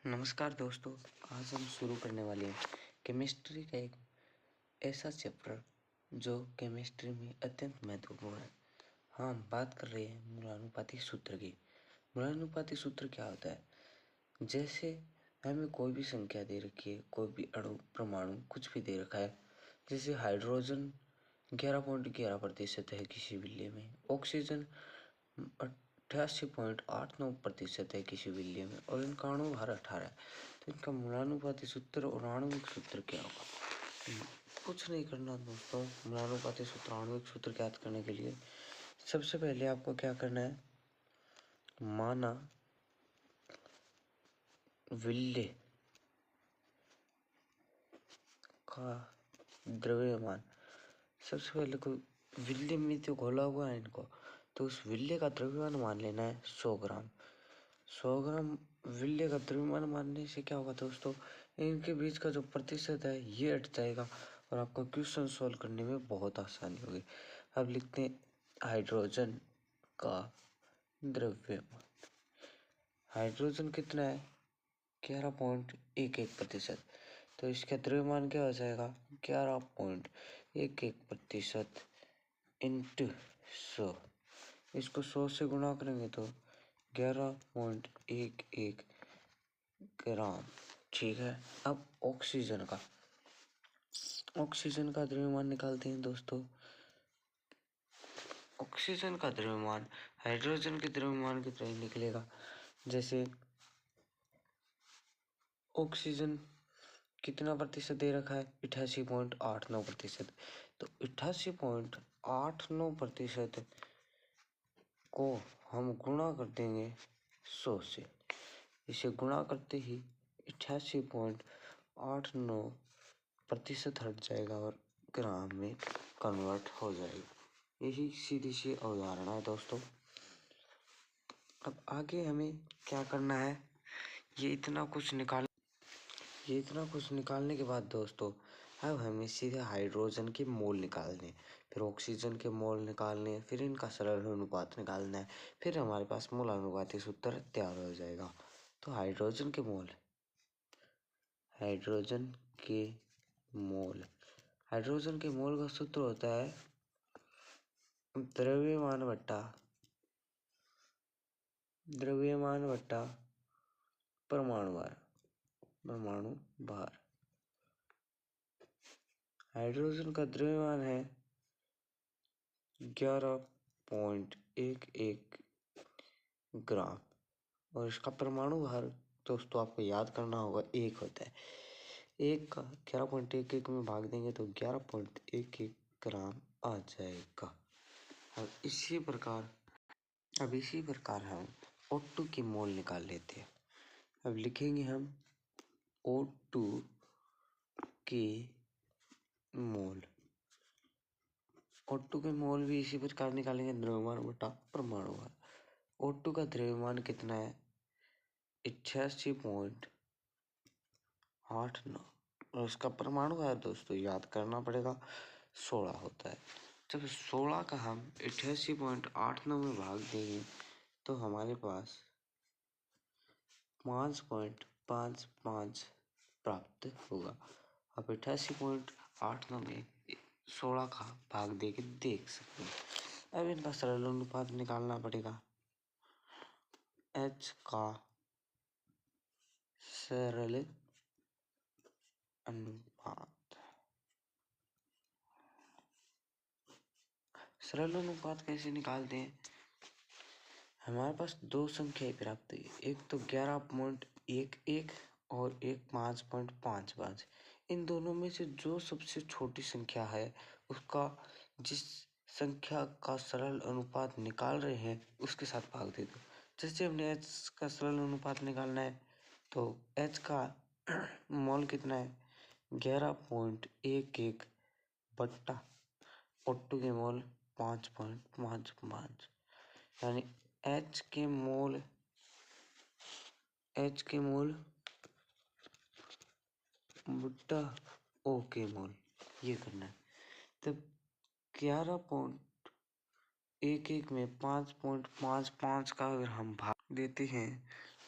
नमस्कार दोस्तों, आज हम शुरू करने वाले हैं केमिस्ट्री का एक ऐसा चैप्टर जो केमिस्ट्री में अत्यंत महत्वपूर्ण है। हाँ, हम बात कर रहे हैं मूलानुपाती सूत्र की। मूलानुपाती सूत्र क्या होता है? जैसे हमें कोई भी संख्या दे रखी है, कोई भी अणु, परमाणु कुछ भी दे रखा है। जैसे हाइड्रोजन 11.11% है किसी विल्ले में, ऑक्सीजन 88.89% है किसी विल्ले में, और इनका अणु भार 18 है। तो इनका मूलानुपाती सूत्र और आणविक सूत्र क्या होगा? कुछ नहीं करना दोस्तों। मूलानुपाती सूत्र, आणविक सूत्र ज्ञात करने के लिए सबसे पहले आपको क्या करना है? माना विल्ले का द्रव्यमान, सबसे पहले कोई विल्ले में तो घोला हुआ है इनको, तो उस विल्ले का द्रव्यमान मान लेना है 100 ग्राम। 100 ग्राम विल्ले का द्रव्यमान मानने से क्या होगा दोस्तों? इनके बीच का जो प्रतिशत है ये हट जाएगा और आपको क्वेश्चन सॉल्व करने में बहुत आसानी होगी। अब लिखते हैं हाइड्रोजन का द्रव्यमान। हाइड्रोजन कितना है? 11.11%। तो इसका द्रव्यमान क्या हो जाएगा? 11.11% इंटू 100। इसको 100 से गुणा करेंगे तो 11.11 ग्राम। ठीक है। अब ऑक्सीजन का द्रव्यमान निकालते हैं दोस्तों। ऑक्सीजन का द्रव्यमान हाइड्रोजन के द्रव्यमान की तरह निकलेगा। जैसे ऑक्सीजन कितना प्रतिशत दे रखा है? 88.89%। तो 88.89% को हम गुणा कर देंगे 100 से। इसे गुणा करते ही 88.89% हट जाएगा और ग्राम में कन्वर्ट हो जाएगा। यही सीधी सी अवधारणा है दोस्तों। अब आगे हमें क्या करना है? ये इतना कुछ निकालने के बाद दोस्तों, अब हमें सीधे हाइड्रोजन के मोल निकालने, फिर ऑक्सीजन के मोल निकालने, फिर इनका सरल अनुपात निकालना है। फिर हमारे पास मूलानुपाती सूत्र तैयार हो जाएगा। तो हाइड्रोजन के मोल का सूत्र होता है द्रव्यमान बट्टा परमाणु भार। हाइड्रोजन का द्रव्यमान है 11.11 ग्राम और इसका परमाणु भार दोस्तों आपको याद करना होगा 1 होता है। 1 का 11.11 में भाग देंगे तो 11.11 ग्राम आ जाएगा। अब इसी प्रकार हम O2 की मोल निकाल लेते हैं। अब लिखेंगे हम O2 के मोल। O2 के मोल भी इसी प्रकार निकालेंगे, द्रव्यमान बटा परमाणु भार। O2 का द्रव्यमान कितना है? 88.89 और उसका परमाणु भार दोस्तों याद करना पड़ेगा 16 होता है। जब 16 का हम 88.89 में भाग देंगे तो हमारे पास 5.55 प्राप्त होगा। अब 88.89 में 16 का भाग दे के देख सकते हैं। अब इनका सरल अनुपात निकालना पड़ेगा। H का सरल अनुपात कैसे निकालते हैं? हमारे पास दो संख्याएं प्राप्त हुई, एक तो 11.11 और एक 5.55। इन दोनों में से जो सबसे छोटी संख्या है उसका, जिस संख्या का सरल अनुपात निकाल रहे हैं उसके साथ भाग दे दो। जैसे हमने H का सरल अनुपात निकालना है तो H का मोल कितना है? 11.11 बट्टा O2 के मोल 5.55, यानी H के मोल बट्टा O के मोल, ये करना है। तब 11.11 में 5.55 का अगर हम भाग देते हैं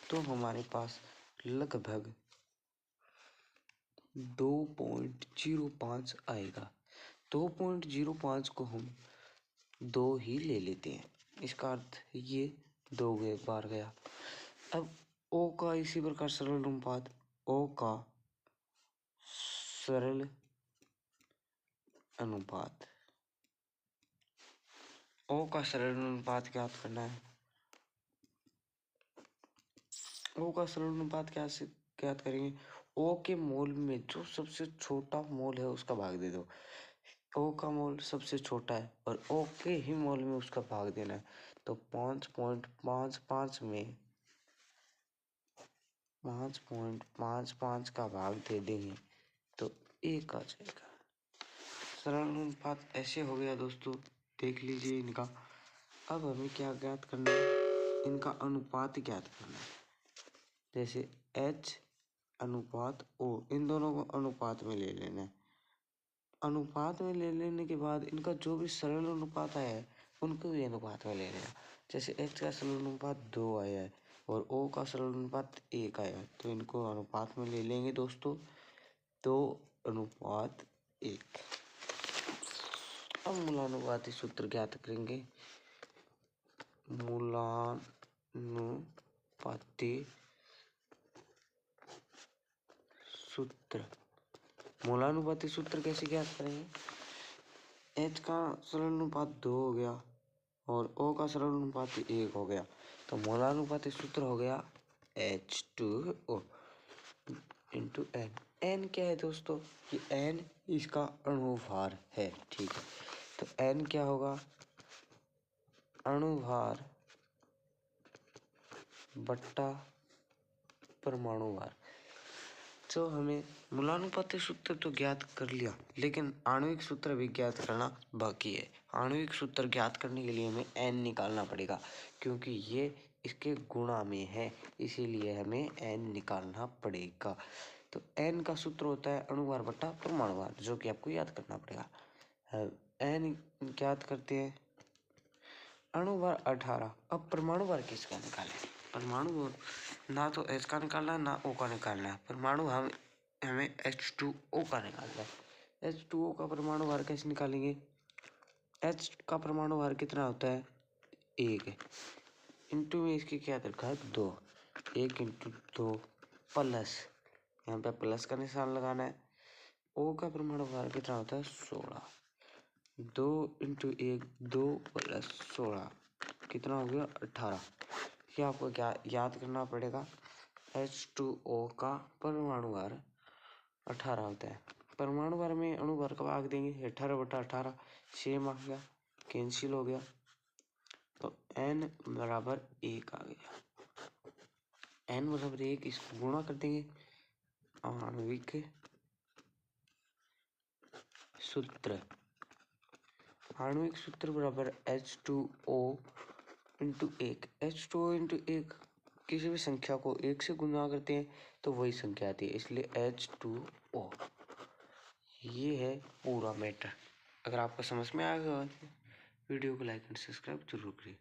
तो हमारे पास लगभग 2.05 आएगा। 2.05 को हम 2 ही ले लेते हैं, इसका अर्थ ये 2 बार गया। अब O का इसी प्रकार सरल अनुपात, O का सरल अनुपात, O का सरल अनुपात ज्ञात करना है। O का सरल अनुपात कैसे ज्ञात करेंगे? O के मोल में जो सबसे छोटा मोल है उसका भाग दे दो। O का मोल सबसे छोटा है और O के ही मोल में उसका भाग देना है, तो 5.55 में 5.55 का भाग दे देंगे तो 1 आ जाएगा। सरल अनुपात ऐसे हो गया दोस्तों, देख लीजिए इनका। अब हमें क्या ज्ञात करना है? इनका अनुपात ज्ञात करना है। जैसे H अनुपात O, इन दोनों को अनुपात में ले लेना है। अनुपात में ले लेने के बाद इनका जो भी सरल अनुपात आया है उनको भी अनुपात में ले लेना। जैसे H का सरल अनुपात 2 आया है और O का सरल अनुपात 1 आया है, तो इनको अनुपात में ले लेंगे दोस्तों, 2:1। अब मूलानुपाती सूत्र ज्ञात करेंगे। मूलानुपाती सूत्र कैसे ज्ञात करेंगे? H का सरल अनुपात 2 हो गया और O का सरल अनुपात 1 हो गया, तो मूलानुपाती सूत्र हो गया H2O इंटू N। N क्या है दोस्तों? कि N इसका अणुभार है, ठीक है। तो N क्या होगा? अणुभार बट्टा परमाणु भार। तो हमें मूलानुपाती सूत्र तो ज्ञात कर लिया, लेकिन आणविक सूत्र भी ज्ञात करना बाकी है। आणविक सूत्र ज्ञात करने के लिए हमें N निकालना पड़ेगा, क्योंकि ये इसके गुणा में है, इसीलिए हमें N निकालना पड़ेगा। तो N का सूत्र होता है अणुभार बट्टा परमाणु भार, जो कि आपको याद करना पड़ेगा। N ज्ञात करते हैं, अणुभार 18। अब परमाणु भार किसका निकालें? परमाणु ना तो H का निकालना है ना O का निकालना है, परमाणु हमें H2O का निकालना है। H2O का परमाणु भार कैसे निकालेंगे? H का परमाणु भार कितना होता है? 1 इंटू में इसकी क्या रखा है? 2। 1 इंटू 2 प्लस, यहाँ पे प्लस का निशान लगाना है। O का परमाणु भार कितना होता है? 16। 2 इंटू 1 2 प्लस 16 कितना हो गया? 18। ये आपको क्या याद करना पड़ेगा? H2O का परमाणु भार 18 होता है। परमाणु भार में अणु भार का भाग देंगे, 18/18 सेम आ गया, कैंसिल हो गया, तो N बराबर 1 आ गया। N बराबर 1, इसको गुणा कर देंगे। आणविक सूत्र बराबर H2O इंटू 1। H2O इंटू 1, किसी भी संख्या को 1 से गुणा करते हैं तो वही संख्या आती है, इसलिए H2O। ये है पूरा मैटर। अगर आपको समझ में आ गया वीडियो को लाइक एंड सब्सक्राइब जरूर करें।